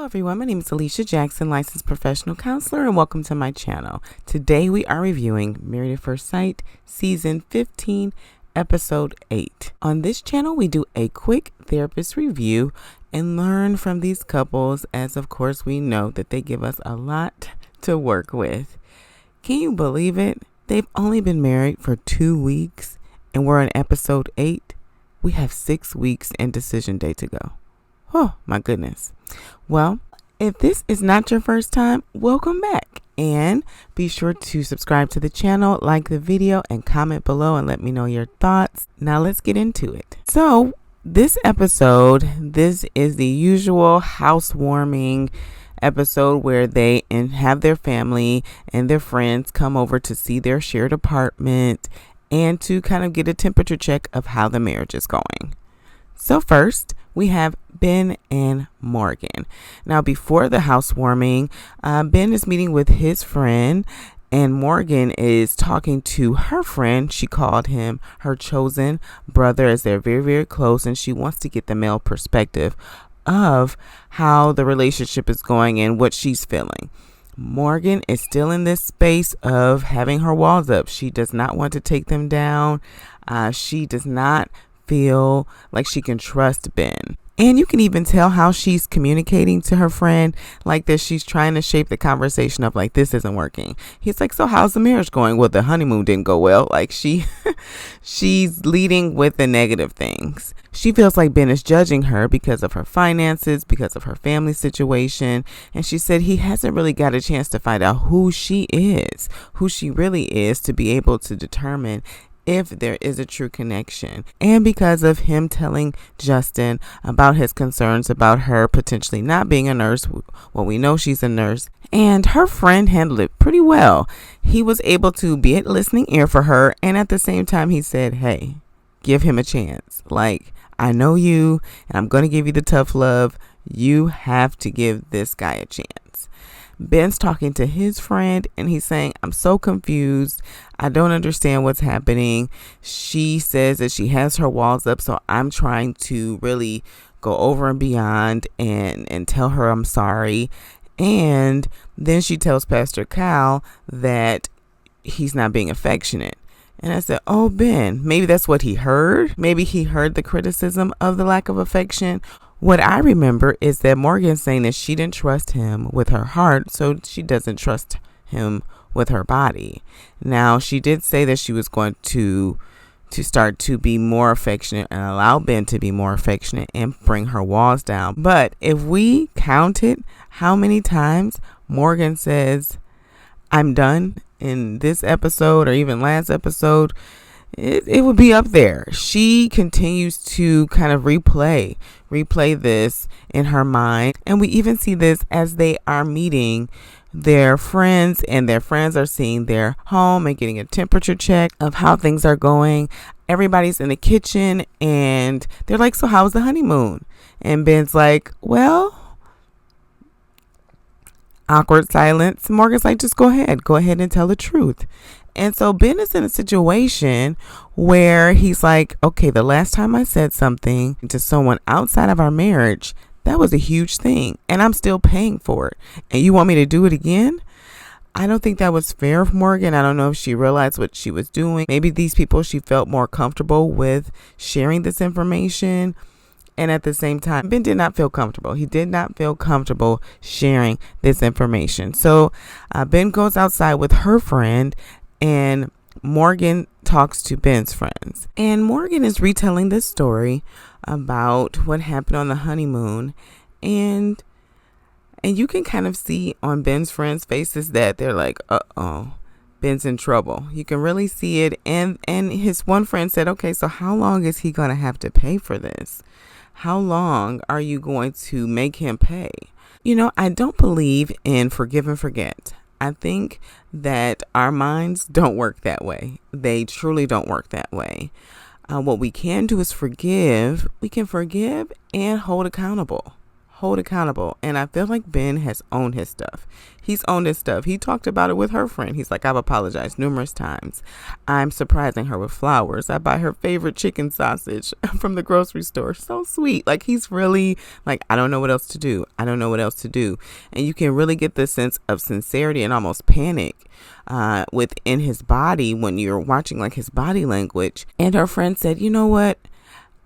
Hello everyone, my name is Alicia Jackson, licensed professional counselor, and welcome to my channel. Today we are reviewing Married at First Sight, Season 15, Episode 8. On this channel we do a quick therapist review and learn from these couples, as of course we know that they give us a lot to work with. Can you believe it? They've only been married for 2 weeks and we're on Episode 8. We have 6 weeks and decision day to go. Oh my goodness. Well, if this is not your first time, welcome back. And be sure to subscribe to the channel, like the video, and comment below and let me know your thoughts. Now let's get into it. So this episode, this is the usual housewarming episode where they have their family and their friends come over to see their shared apartment and to kind of get a temperature check of how the marriage is going. So first, we have Binh and Morgan. Now, before the housewarming, Binh is meeting with his friend, and Morgan is talking to her friend. She called him her chosen brother, as they're very, very close, and she wants to get the male perspective of how the relationship is going and what she's feeling. Morgan is still in this space of having her walls up. She does not want to take them down. She does not feel like she can trust Binh. And you can even tell how she's communicating to her friend like this. She's trying to shape the conversation of like, this isn't working. He's like, so how's the marriage going? Well, the honeymoon didn't go well. Like she's leading with the negative things. She feels like Binh is judging her because of her finances, because of her family situation. And she said he hasn't really got a chance to find out who she really is, to be able to determine if there is a true connection. And because of him telling Justin about his concerns about her potentially not being a nurse, well, we know she's a nurse, and her friend handled it pretty well. He was able to be a listening ear for her, and at the same time he said, hey, give him a chance. Like, I know you, and I'm going to give you the tough love. You have to give this guy a chance. Ben's talking to his friend and he's saying, I'm so confused. I don't understand what's happening. She says that she has her walls up, so I'm trying to really go over and beyond and tell her I'm sorry. And then she tells Pastor Cal that he's not being affectionate. And I said, oh, Binh, maybe that's what he heard. Maybe he heard the criticism of the lack of affection. What I remember is that Morgan's saying that she didn't trust him with her heart, so she doesn't trust him with her body. Now, she did say that she was going to start to be more affectionate and allow Binh to be more affectionate and bring her walls down. But if we counted how many times Morgan says, I'm done in this episode or even last episode, it would be up there. She continues to kind of replay this in her mind. And we even see this as they are meeting their friends, and their friends are seeing their home and getting a temperature check of how things are going. Everybody's in the kitchen and they're like, so how was the honeymoon? And Ben's like, well, awkward silence. Morgan's like, just go ahead and tell the truth. And so Binh is in a situation where he's like, okay, the last time I said something to someone outside of our marriage, that was a huge thing, and I'm still paying for it. And you want me to do it again? I don't think that was fair of Morgan. I don't know if she realized what she was doing. Maybe these people she felt more comfortable with sharing this information. And at the same time, Binh did not feel comfortable. He did not feel comfortable sharing this information. So Binh goes outside with her friend, and Morgan talks to Ben's friends. And Morgan is retelling this story about what happened on the honeymoon. And you can kind of see on Ben's friends' faces that they're like, uh-oh, Ben's in trouble. You can really see it. And his one friend said, okay, so how long is he going to have to pay for this? How long are you going to make him pay? You know, I don't believe in forgive and forget. I think that our minds don't work that way. They truly don't work that way. What we can do is forgive. We can forgive and hold accountable. hold accountable. And I feel like Binh has owned his stuff. He's owned his stuff. He talked about it with her friend. He's like, I've apologized numerous times. I'm surprising her with flowers. I buy her favorite chicken sausage from the grocery store. So sweet. Like, he's really like, I don't know what else to do. I don't know what else to do. And you can really get this sense of sincerity and almost panic within his body when you're watching like his body language. And her friend said, you know what?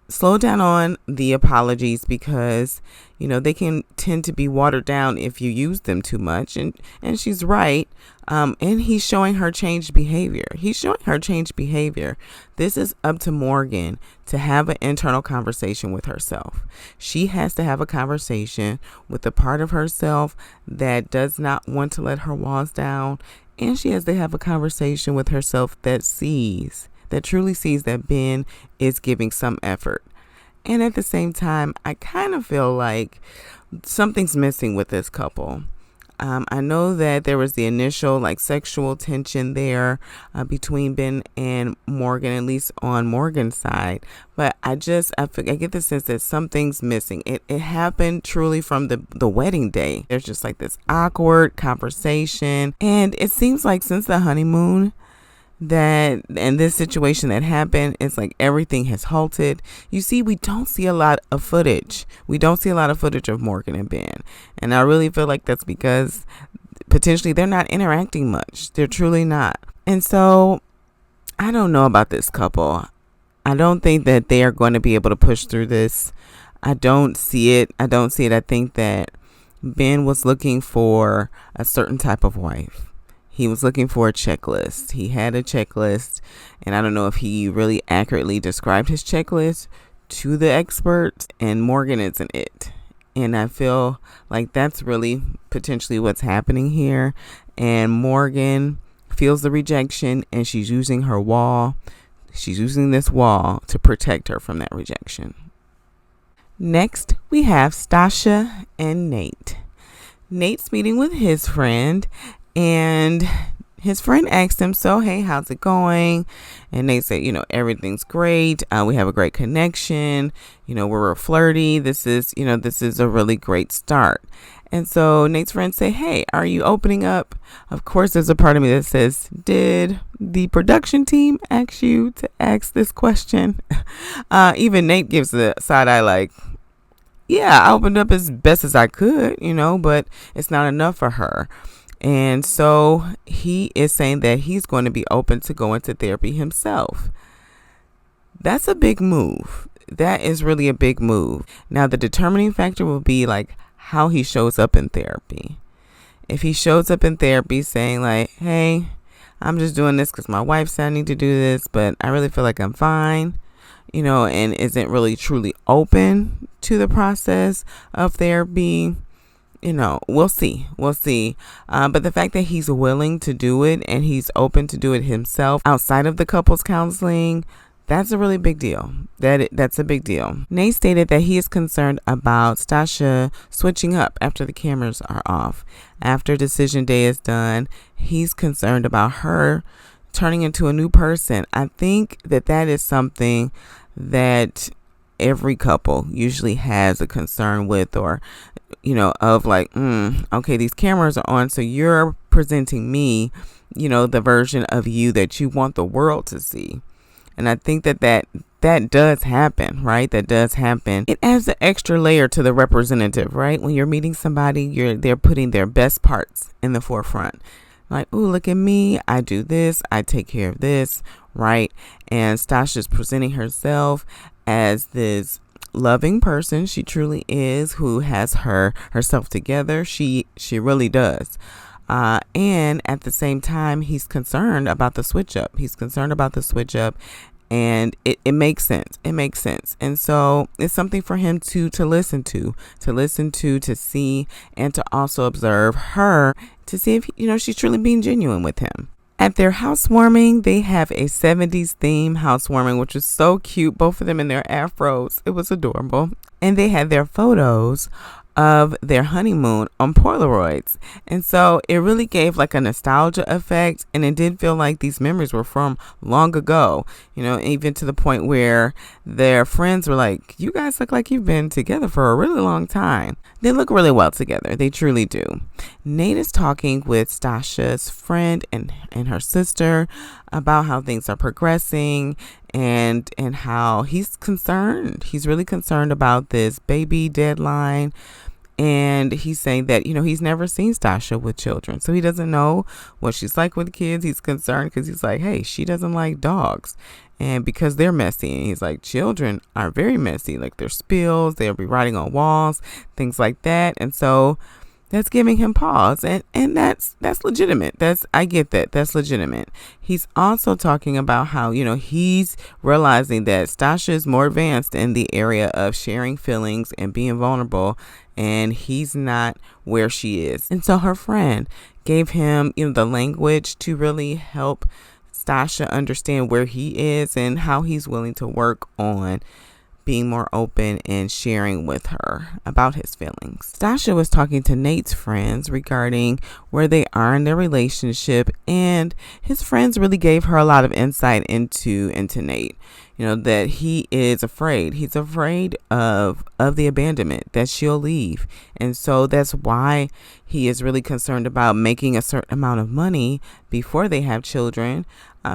Slow down on the apologies because, you know, they can tend to be watered down if you use them too much. And she's right. And he's showing her changed behavior. This is up to Morgan to have an internal conversation with herself. She has to have a conversation with the part of herself that does not want to let her walls down. And she has to have a conversation with herself that truly sees that Binh is giving some effort. And at the same time, I kind of feel like something's missing with this couple. I know that there was the initial like sexual tension there between Binh and Morgan, at least on Morgan's side. But I get the sense that something's missing. It happened truly from the wedding day. There's just like this awkward conversation. And it seems like since the honeymoon, and this situation that happened, it's like everything has halted. You see, we don't see a lot of footage. Of Morgan and Binh. And I really feel like that's because potentially they're not interacting much. They're truly not. And so I don't know about this couple. I don't think that they are going to be able to push through this. I don't see it. I think that Binh was looking for a certain type of wife. He was looking for a checklist. He had a checklist, and I don't know if he really accurately described his checklist to the experts, and Morgan isn't it. And I feel like that's really potentially what's happening here. And Morgan feels the rejection, and she's using her wall. She's using this wall to protect her from that rejection. Next, we have Stasha and Nate. Nate's meeting with his friend, and his friend asked him, so, hey, how's it going? And Nate said, everything's great. We have a great connection. We're flirty. This is a really great start. And so Nate's friend said, hey, are you opening up? Of course, there's a part of me that says, did the production team ask you to ask this question? Even Nate gives the side eye like, yeah, I opened up as best as I could, but it's not enough for her. And so he is saying that he's going to be open to go into therapy himself. That's a big move. That is really a big move. Now, the determining factor will be like how he shows up in therapy. If he shows up in therapy saying like, hey, I'm just doing this because my wife said I need to do this, but I really feel like I'm fine, and isn't really truly open to the process of therapy, we'll see. But the fact that he's willing to do it and he's open to do it himself outside of the couples counseling, that's a really big deal. That's a big deal. Nate stated that he is concerned about Stacia switching up after the cameras are off. After decision day is done, he's concerned about her turning into a new person. I think that is something that every couple usually has a concern with, or of like, okay, these cameras are on, so you're presenting me, the version of you that you want the world to see. And I think that does happen, right? That does happen. It adds an extra layer to the representative, right? When you're meeting somebody, they're putting their best parts in the forefront. Like, ooh, look at me. I do this. I take care of this, right? And Stasha's presenting herself as this loving person. She truly is, who has herself together. She really does. And at the same time, he's concerned about the switch up. And it makes sense. And so it's something for him to listen to see, and to also observe her to see if, she's truly being genuine with him. At their housewarming, they have a 70s theme housewarming, which was so cute. Both of them in their afros. It was adorable. And they had their photos of their honeymoon on Polaroids. And so it really gave like a nostalgia effect, and it did feel like these memories were from long ago, even to the point where their friends were like, you guys look like you've been together for a really long time. They look really well together. They truly do. Nate is talking with Stasha's friend and her sister about how things are progressing and how he's concerned. He's really concerned about this baby deadline. And he's saying that, he's never seen Stasha with children. So he doesn't know what she's like with kids. He's concerned because he's like, hey, she doesn't like dogs. And because they're messy. And he's like, children are very messy. Like there's spills, they'll be writing on walls, things like that. And so that's giving him pause. And that's legitimate. I get that. That's legitimate. He's also talking about how, he's realizing that Stasha is more advanced in the area of sharing feelings and being vulnerable, and he's not where she is. And so her friend gave him, the language to really help Stasha understand where he is and how he's willing to work on being more open and sharing with her about his feelings. Stacia was talking to Nate's friends regarding where they are in their relationship, and his friends really gave her a lot of insight into Nate. That he is afraid. He's afraid of the abandonment, that she'll leave. And so that's why he is really concerned about making a certain amount of money before they have children,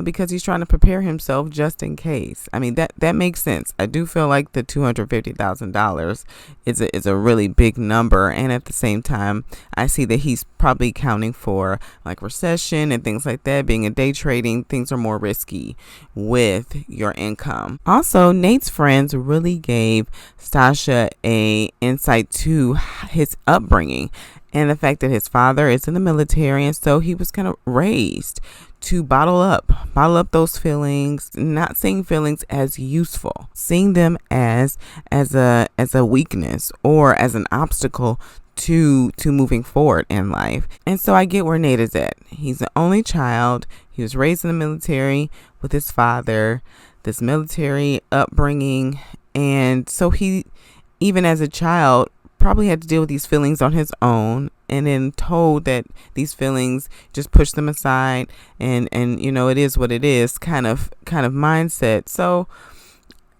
because he's trying to prepare himself just in case. I mean, that makes sense. I do feel like the $250,000 is a really big number. And at the same time, I see that he's probably counting for like recession and things like that. Being in day trading, things are more risky with your income. Also, Nate's friends really gave Stacia a insight to his upbringing and the fact that his father is in the military, and so he was kind of raised to bottle up those feelings, not seeing feelings as useful, seeing them as a weakness or as an obstacle to moving forward in life. And so I get where Nate is at. He's the only child. He was raised in the military with his father, this military upbringing, and so he, even as a child, probably had to deal with these feelings on his own, and then told that these feelings, just push them aside, and it is what it is kind of mindset. So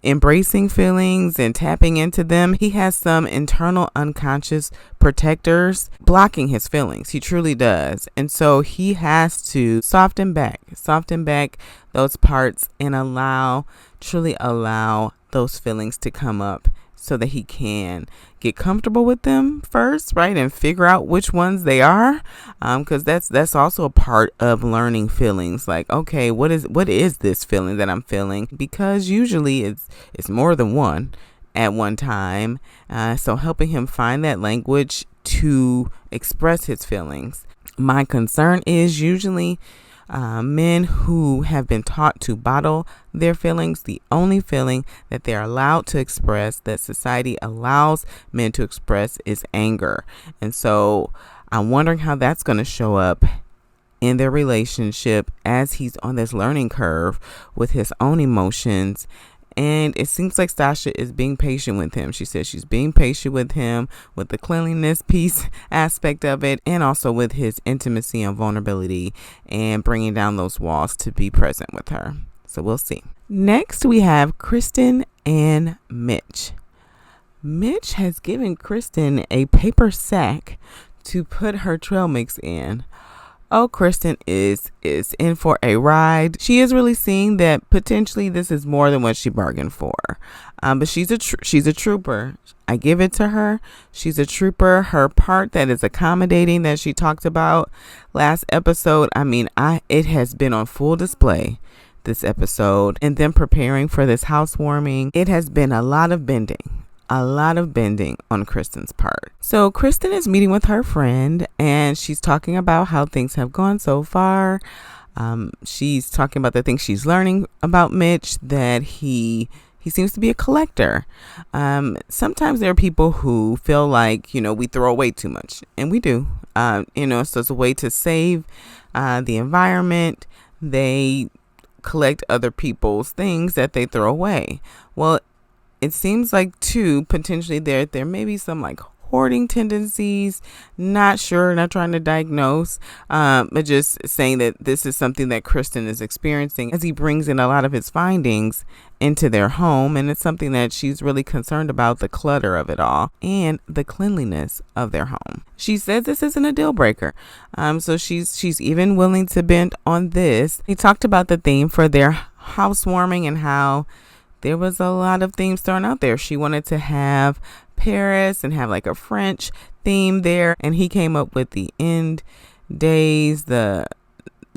embracing feelings and tapping into them, he has some internal unconscious protectors blocking his feelings. He truly does. And so he has to soften back those parts and truly allow those feelings to come up, so that he can get comfortable with them first, right? And figure out which ones they are. Because that's also a part of learning feelings. Like, okay, what is this feeling that I'm feeling? Because usually it's more than one at one time. So helping him find that language to express his feelings. My concern is usually men who have been taught to bottle their feelings. The only feeling that they're allowed to express, that society allows men to express, is anger. And so I'm wondering how that's going to show up in their relationship as he's on this learning curve with his own emotions. And it seems like Stacia is being patient with him. She says she's being patient with him with the cleanliness piece aspect of it, and also with his intimacy and vulnerability, and bringing down those walls to be present with her. So we'll see. Next, we have Kristen and Mitch. Mitch has given Kristen a paper sack to put her trail mix in. Oh, Kristen is in for a ride. She is really seeing that potentially this is more than what she bargained for. But she's a trooper. I give it to her. She's a trooper. Her part that is accommodating that she talked about last episode, it has been on full display this episode. And then preparing for this housewarming, it has been a lot of bending on Kristen's part. So Kristen is meeting with her friend, and she's talking about how things have gone so far. She's talking about the things she's learning about Mitch, that he seems to be a collector. Sometimes there are people who feel like, we throw away too much, and we do. So it's a way to save the environment. They collect other people's things that they throw away. Well, it seems like too, potentially there may be some like hoarding tendencies. Not sure, not trying to diagnose, but just saying that this is something that Krysten is experiencing as he brings in a lot of his findings into their home, and it's something that she's really concerned about, the clutter of it all and the cleanliness of their home. She says this isn't a deal breaker, so she's even willing to bend on this. He talked about the theme for their housewarming and how there was a lot of themes thrown out there. She wanted to have Paris and have like a French theme there, and he came up with the end days, the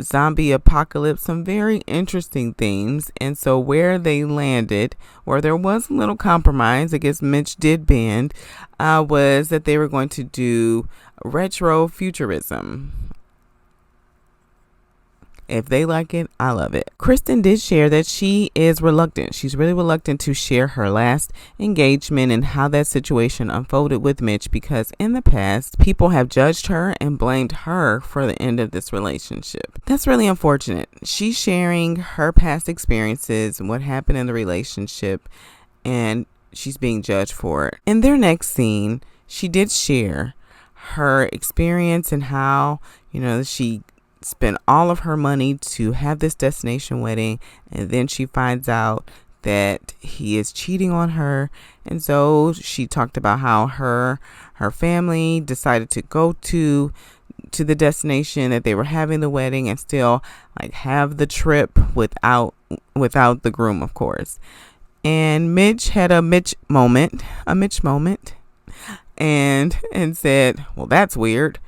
zombie apocalypse, some very interesting themes. And so where they landed, where there was a little compromise, I guess Mitch did bend, was that they were going to do retro futurism. If they like it, I love it. Krysten did share that she is reluctant. She's really reluctant to share her last engagement and how that situation unfolded with Mitch, because in the past, people have judged her and blamed her for the end of this relationship. That's really unfortunate. She's sharing her past experiences and what happened in the relationship, and she's being judged for it. In their next scene, she did share her experience and how, she spent all of her money to have this destination wedding, and then she finds out that he is cheating on her. And so she talked about how her family decided to go to the destination that they were having the wedding and still like have the trip without the groom, of course. And Mitch had a Mitch moment and said, well, that's weird,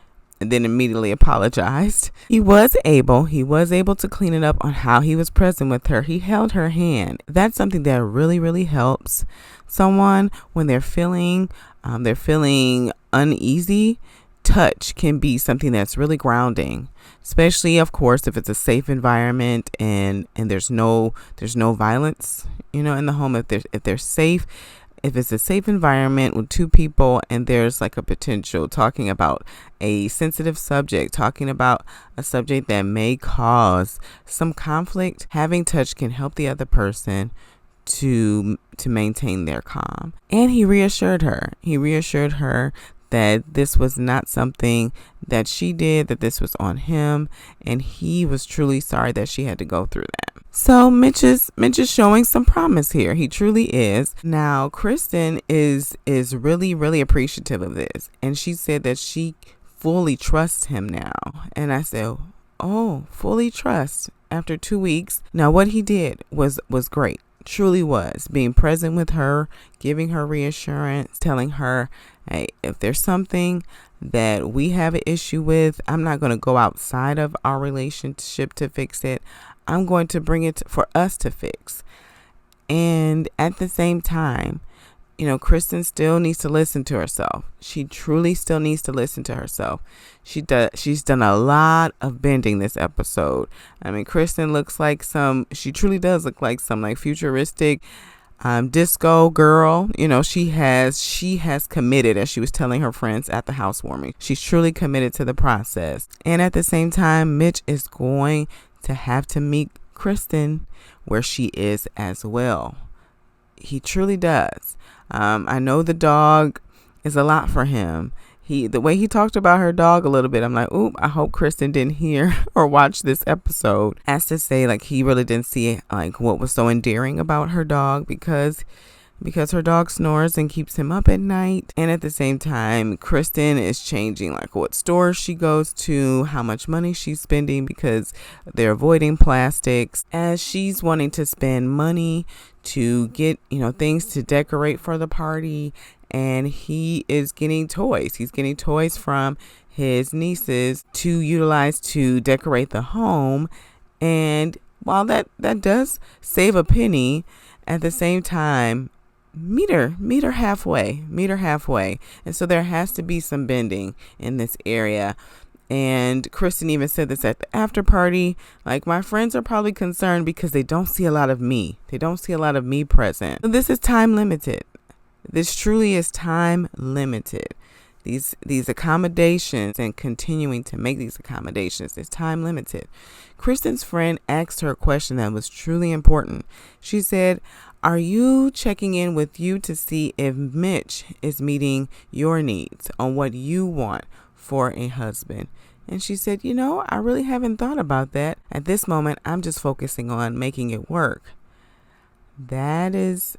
and then immediately apologized. He was able to clean it up on how he was present with her. He held her hand. That's something that really, really helps someone when they're feeling uneasy. Touch can be something that's really grounding, especially, of course, if it's a safe environment and there's no violence, in the home. If they're safe. If it's a safe environment with two people and there's like a potential talking about a sensitive subject, talking about a subject that may cause some conflict, having touch can help the other person to maintain their calm. And he reassured her. That this was not something that she did, that this was on him, and he was truly sorry that she had to go through that. So Mitch is showing some promise here. He truly is. Now Krysten is really, really appreciative of this, and she said that she fully trusts him now. And I said, oh, fully trust after 2 weeks. Now what he did was great. Truly was. Being present with her, giving her reassurance, telling her, hey, if there's something that we have an issue with, I'm not going to go outside of our relationship to fix it. I'm going to bring it for us to fix. And at the same time, Krysten still needs to listen to herself. She truly still needs to listen to herself. She's done a lot of bending this episode. I mean, Krysten she truly does look like some like futuristic disco girl. She has committed, as she was telling her friends at the housewarming. She's truly committed to the process. And at the same time, Mitch is going to have to meet Krysten where she is as well. He truly does. I know the dog is a lot for him. The way he talked about her dog a little bit, I'm like, oop, I hope Krysten didn't hear or watch this episode. As to say, like, he really didn't see like what was so endearing about her dog, because her dog snores and keeps him up at night. And at the same time, Krysten is changing like what stores she goes to, how much money she's spending, because they're avoiding plastics, as she's wanting to spend money to get, things to decorate for the party. And he is getting toys. He's getting toys from his nieces to utilize to decorate the home. And while that does save a penny, at the same time, meet her halfway. And so there has to be some bending in this area. And Krysten even said this at the after party, like, my friends are probably concerned because they don't see a lot of me. They don't see a lot of me present. So this is time limited. This truly is time limited. These accommodations and continuing to make these accommodations is time limited. Krysten's friend asked her a question that was truly important. She said, are you checking in with you to see if Mitch is meeting your needs on what you want for a husband? And she said, I really haven't thought about that. At this moment, I'm just focusing on making it work. That's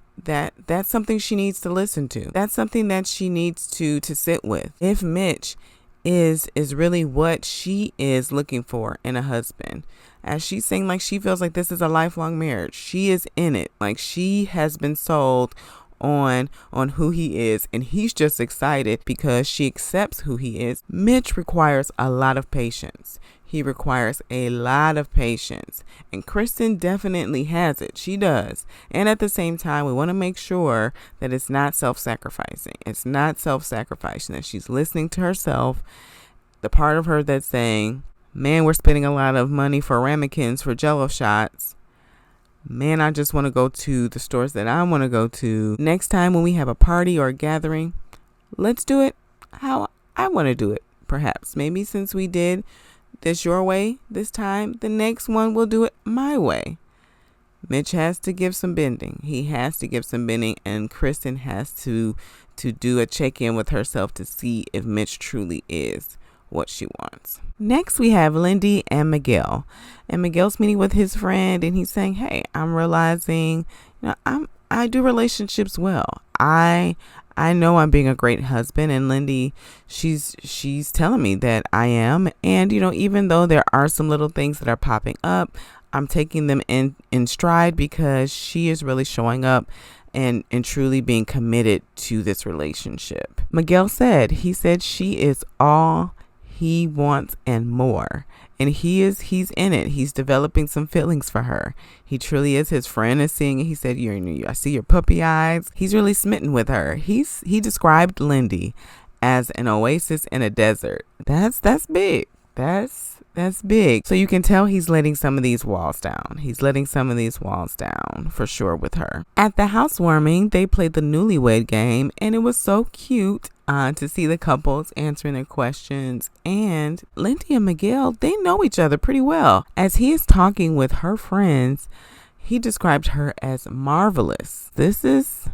something she needs to listen to. That's something that she needs to sit with. If Mitch is really what she is looking for in a husband, as she's saying, like, she feels like this is a lifelong marriage. She is in it. Like, she has been sold on who he is, and he's just excited because she accepts who he is. Mitch requires a lot of patience. He requires a lot of patience, and Krysten definitely has it. She does. And at the same time, we want to make sure that it's not self-sacrificing. It's not self-sacrificing, that she's listening to herself, the part of her that's saying, man, we're spending a lot of money for ramekins, for Jell-O shots. Man, I just want to go to the stores that I want to go to. Next time when we have a party or a gathering, let's do it how I want to do it. Perhaps, maybe since we did this your way this time, the next one we'll do it my way. Mitch has to give some bending. He has to give some bending, and Krysten has to do a check-in with herself to see if Mitch truly is what she wants. Next, we have Lindy and Miguel. And Miguel's meeting with his friend, and he's saying, hey, I'm realizing, I do relationships well. I know I'm being a great husband, and Lindy, she's telling me that I am. And, even though there are some little things that are popping up, I'm taking them in stride because she is really showing up and truly being committed to this relationship. Miguel said she is all he wants and more. And he's in it. He's developing some feelings for her. He truly is. His friend is seeing it. He said, I see your puppy eyes. He's really smitten with her. He described Lindy as an oasis in a desert. That's big. That's big. So you can tell he's letting some of these walls down. He's letting some of these walls down for sure with her. At the housewarming, they played the newlywed game, and it was so cute to see the couples answering their questions. And Lindy and Miguel, they know each other pretty well. As he is talking with her friends, he described her as marvelous. This is,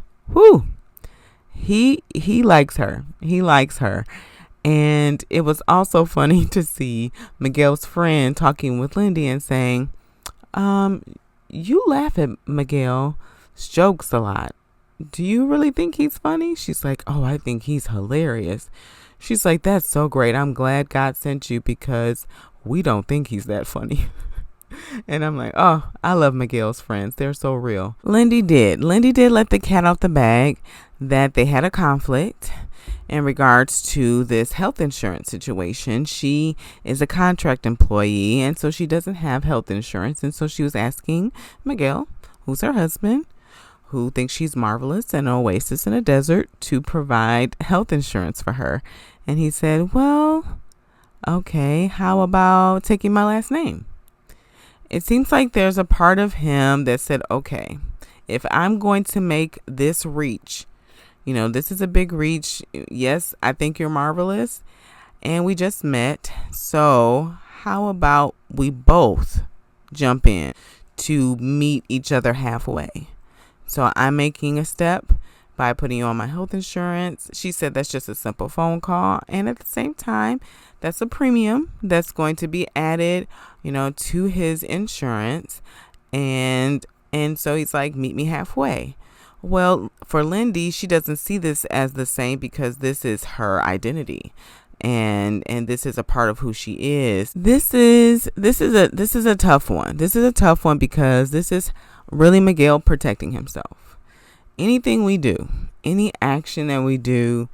he likes her. He likes her. And it was also funny to see Miguel's friend talking with Lindy and saying, you laugh at Miguel's jokes a lot. Do you really think he's funny? She's like, oh, I think he's hilarious. She's like, that's so great. I'm glad God sent you because we don't think he's that funny. And I'm like, oh, I love Miguel's friends. They're so real. Lindy did let the cat out the bag that they had a conflict in regards to this health insurance situation. She is a contract employee, and so she doesn't have health insurance. And so she was asking Miguel, who's her husband, who thinks she's marvelous and an oasis in a desert, to provide health insurance for her. And he said, well, okay, how about taking my last name? It seems like there's a part of him that said, okay, if I'm going to make this reach, this is a big reach. Yes, I think you're marvelous. And we just met. So how about we both jump in to meet each other halfway? So I'm making a step by putting you on my health insurance. She said that's just a simple phone call. And at the same time, that's a premium that's going to be added, to his insurance. And so he's like, meet me halfway. Well, for Lindy, she doesn't see this as the same because this is her identity. And this is a part of who she is. This is a tough one. This is a tough one because this is really Miguel protecting himself. Anything we do, any action that we do,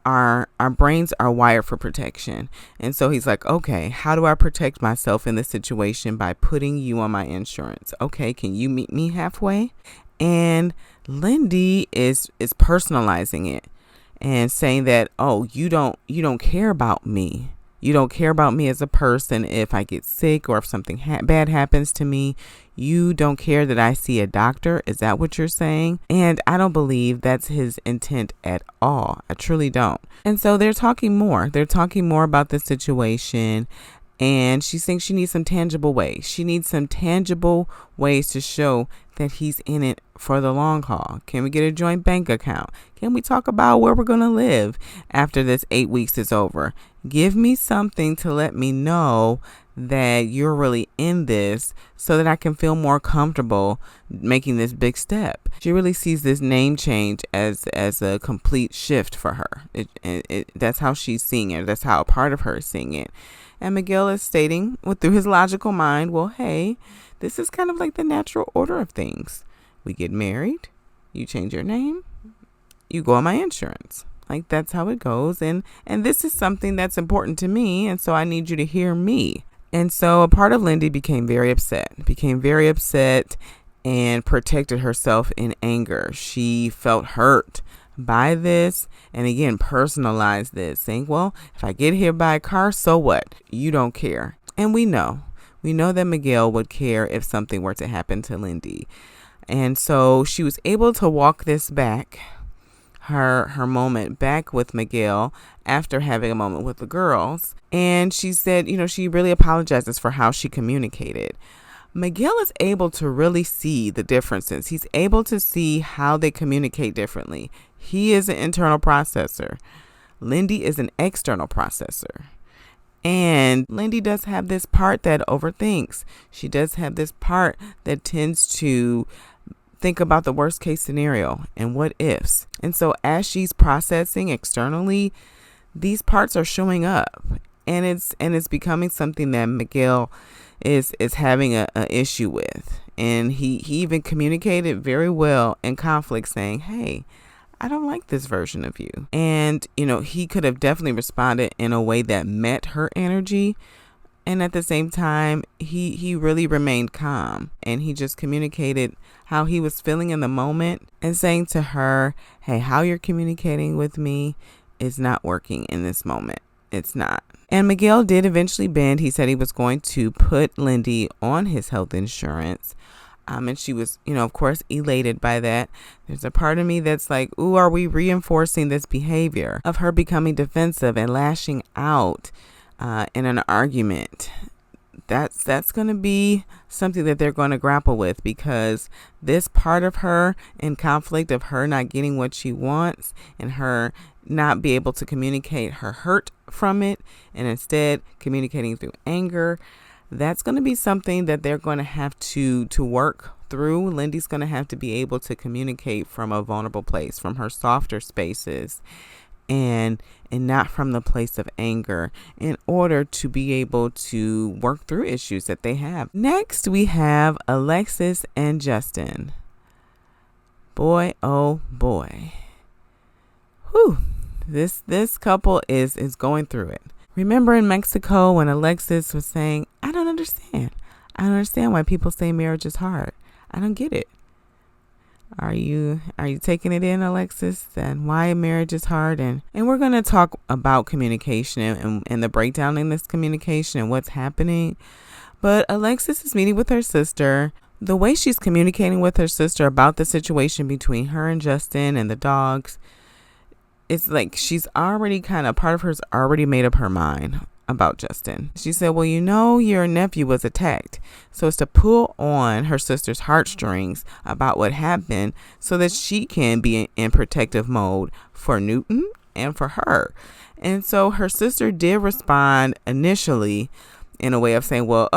our brains are wired for protection. And so he's like, okay, how do I protect myself in this situation? By putting you on my insurance. Okay, can you meet me halfway? And Lindy is personalizing it and saying that, oh, you don't care about me. You don't care about me as a person. If I get sick or if something bad happens to me, you don't care that I see a doctor. Is that what you're saying? And I don't believe that's his intent at all. I truly don't. And so they're talking more. They're talking more about the situation. And she thinks she needs some tangible ways. She needs some tangible ways to show that he's in it for the long haul? Can we get a joint bank account? Can we talk about where we're going to live after this 8 weeks is over? Give me something to let me know that you're really in this so that I can feel more comfortable making this big step. She really sees this name change as a complete shift for her. That's how she's seeing it. That's how a part of her is seeing it. And Miguel is stating through his logical mind, well, hey, this is kind of like the natural order of things. We get married, you change your name, you go on my insurance. Like, that's how it goes. And this is something that's important to me. And so I need you to hear me. And so a part of Lindy became very upset and protected herself in anger. She felt hurt by this and again personalized this, saying, well, if I get hit by a car, so what? You don't care. And we know that Miguel would care if something were to happen to Lindy. And so she was able to walk this back, her moment back with Miguel after having a moment with the girls. And she said, she really apologizes for how she communicated. Miguel is able to really see the differences. He's able to see how they communicate differently. He is an internal processor. Lindy is an external processor. And Lindy does have this part that overthinks. She does have this part that tends to think about the worst case scenario and what ifs. And so as she's processing externally, these parts are showing up, and it's becoming something that Miguel is having a issue with. And he even communicated very well in conflict, saying, hey, I don't like this version of you. And, he could have definitely responded in a way that met her energy. And at the same time, he really remained calm, and he just communicated how he was feeling in the moment and saying to her, hey, how you're communicating with me is not working in this moment. It's not. And Miguel did eventually bend. He said he was going to put Lindy on his health insurance. And she was, of course, elated by that. There's a part of me that's like, ooh, are we reinforcing this behavior of her becoming defensive and lashing out in an argument? That's going to be something that they're going to grapple with, because this part of her in conflict of her not getting what she wants and her not be able to communicate her hurt from it and instead communicating through anger, that's going to be something that they're going to have to work through. Lindy's going to have to be able to communicate from a vulnerable place, from her softer spaces, and not from the place of anger, in order to be able to work through issues that they have. Next, we have Alexis and Justin. Boy, oh boy. Whew. This couple is going through it. Remember in Mexico when Alexis was saying, I don't understand why people say marriage is hard. I don't get it. Are you taking it in, Alexis, and why marriage is hard? And we're going to talk about communication and the breakdown in this communication and what's happening. But Alexis is meeting with her sister. The way she's communicating with her sister about the situation between her and Justin and the dogs, it's like she's already part of her's already made up her mind about Justin. She said, well, your nephew was attacked. So it's to pull on her sister's heartstrings about what happened so that she can be in protective mode for Newton and for her. And so her sister did respond initially in a way of saying, well,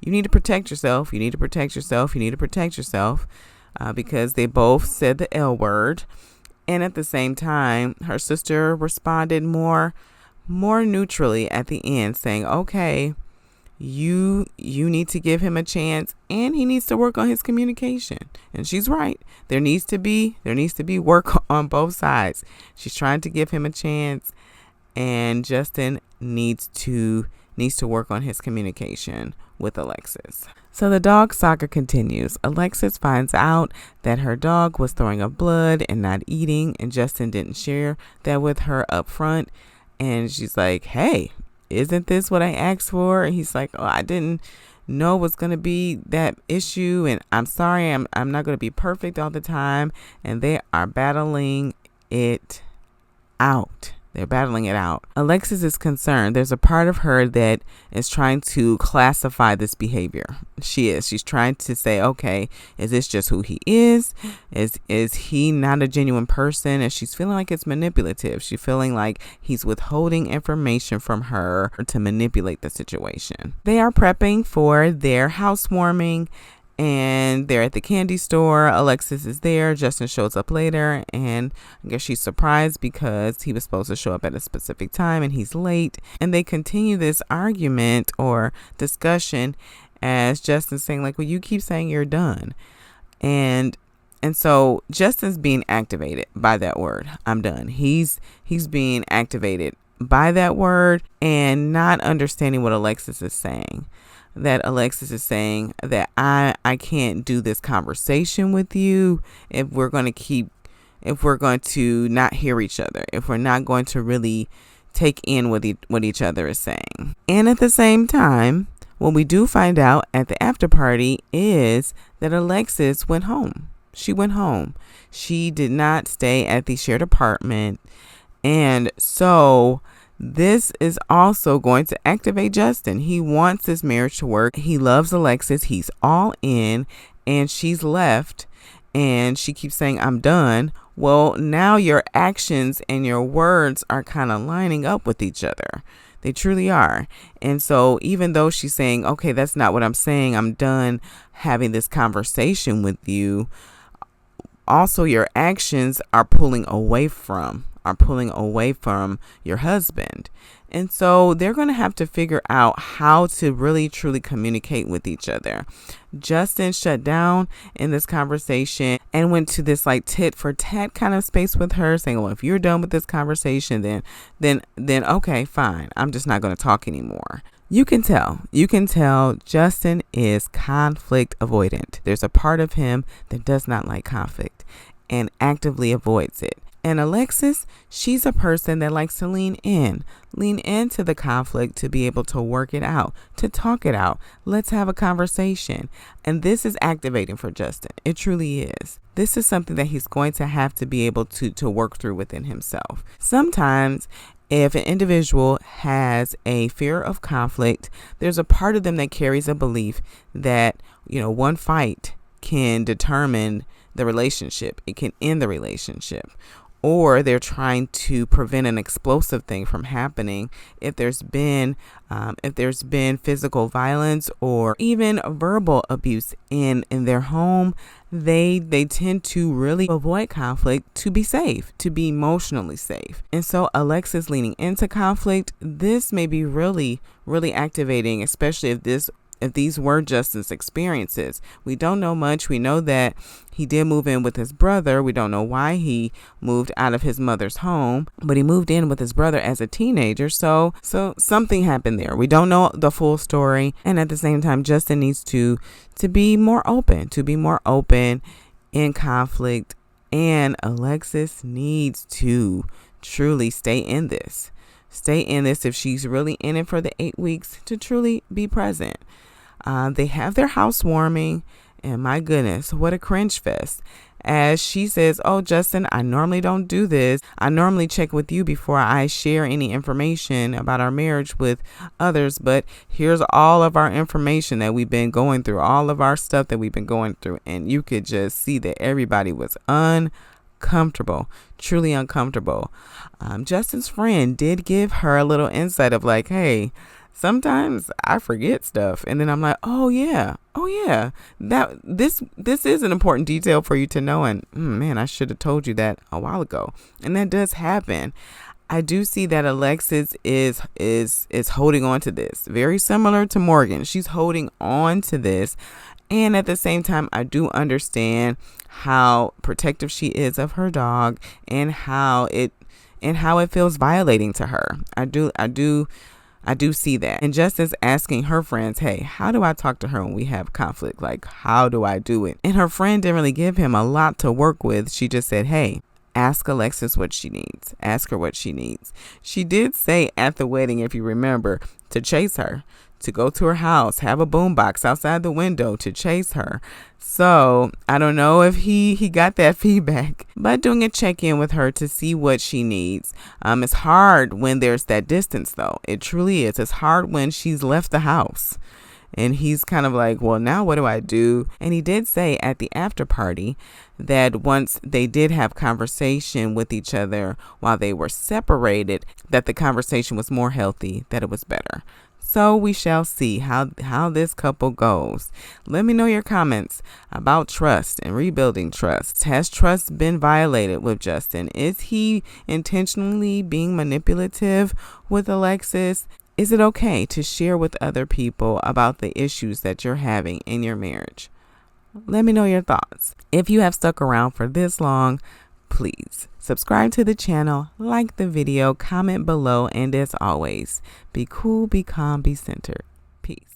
you need to protect yourself. You need to protect yourself. You need to protect yourself, because they both said the L word. And at the same time, her sister responded more neutrally at the end, saying, okay, you need to give him a chance, and he needs to work on his communication. And she's right. There needs to be work on both sides. She's trying to give him a chance, and Justin needs to work on his communication with Alexis. So the dog saga continues. Alexis finds out that her dog was throwing up blood and not eating, and Justin didn't share that with her up front. And she's like, hey, isn't this what I asked for? And he's like, oh, I didn't know was going to be that issue. And I'm sorry, I'm not going to be perfect all the time. And they are battling it out. They're battling it out. Alexis is concerned. There's a part of her that is trying to classify this behavior. She's trying to say, okay, is this just who he is? Is he not a genuine person? And she's feeling like it's manipulative. She's feeling like he's withholding information from her to manipulate the situation. They are prepping for their housewarming, and they're at the candy store. Alexis is there. Justin shows up later, and I guess she's surprised because he was supposed to show up at a specific time and he's late. And they continue this argument or discussion as Justin's saying, like, well, you keep saying you're done. And so Justin's being activated by that word. I'm done. He's being activated by that word and not understanding what Alexis is saying. That Alexis is saying that I can't do this conversation with you if we're going to not hear each other, if we're not going to really take in what each other is saying. And at the same time, what we do find out at the after party is that Alexis went home. She went home. She did not stay at the shared apartment. And so this is also going to activate Justin. He wants this marriage to work. He loves Alexis. He's all in, and she's left, and she keeps saying, I'm done. Well, now your actions and your words are kind of lining up with each other. They truly are. And so even though she's saying, okay, that's not what I'm saying, I'm done having this conversation with you, also your actions are pulling away from your husband. And so they're going to have to figure out how to really truly communicate with each other. Justin shut down in this conversation and went to this like tit for tat kind of space with her, saying, well, if you're done with this conversation, then okay, fine. I'm just not going to talk anymore. You can tell Justin is conflict avoidant. There's a part of him that does not like conflict and actively avoids it. And Alexis, she's a person that likes to lean into the conflict to be able to work it out, to talk it out. Let's have a conversation. And this is activating for Justin. It truly is. This is something that he's going to have to be able to work through within himself. Sometimes if an individual has a fear of conflict, there's a part of them that carries a belief that, one fight can determine the relationship. It can end the relationship. Or they're trying to prevent an explosive thing from happening. If there's been physical violence or even verbal abuse in their home, they tend to really avoid conflict to be safe, to be emotionally safe. And so Alexis leaning into conflict, this may be really, really activating, especially if these were Justin's experiences. We don't know much. We know that he did move in with his brother. We don't know why he moved out of his mother's home, but he moved in with his brother as a teenager. So something happened there. We don't know the full story. And at the same time, Justin needs to be more open, in conflict. And Alexis needs to truly stay in this. If she's really in it for the 8 weeks, to truly be present. They have their housewarming, and my goodness, what a cringe fest. As she says, oh, Justin, I normally don't do this. I normally check with you before I share any information about our marriage with others. But here's all of our information that we've been going through, all of our stuff that we've been going through. And you could just see that everybody was uncomfortable, truly uncomfortable. Justin's friend did give her a little insight of like, hey, sometimes I forget stuff. And then I'm like, oh yeah, that this is an important detail for you to know. And man, I should have told you that a while ago. And that does happen. I do see that Alexis is holding on to this, very similar to Morgan. She's holding on to this. And at the same time, I do understand how protective she is of her dog and how it feels violating to her. I do see that. And Justin's asking her friends, hey, how do I talk to her when we have conflict? Like, how do I do it? And her friend didn't really give him a lot to work with. She just said, hey, Ask Alexis what she needs. Ask her what she needs. She did say at the wedding, if you remember, to chase her, to go to her house, have a boombox outside the window to chase her. So I don't know if he got that feedback, but doing a check-in with her to see what she needs. It's hard when there's that distance, though. It truly is. It's hard when she's left the house. And he's kind of like, well, now what do I do? And he did say at the after party that once they did have conversation with each other while they were separated, that the conversation was more healthy, that it was better. So we shall see how this couple goes. Let me know your comments about trust and rebuilding trust. Has trust been violated with Justin? Is he intentionally being manipulative with Alexis? Is it okay to share with other people about the issues that you're having in your marriage? Let me know your thoughts. If you have stuck around for this long, please subscribe to the channel, like the video, comment below, and as always, be cool, be calm, be centered. Peace.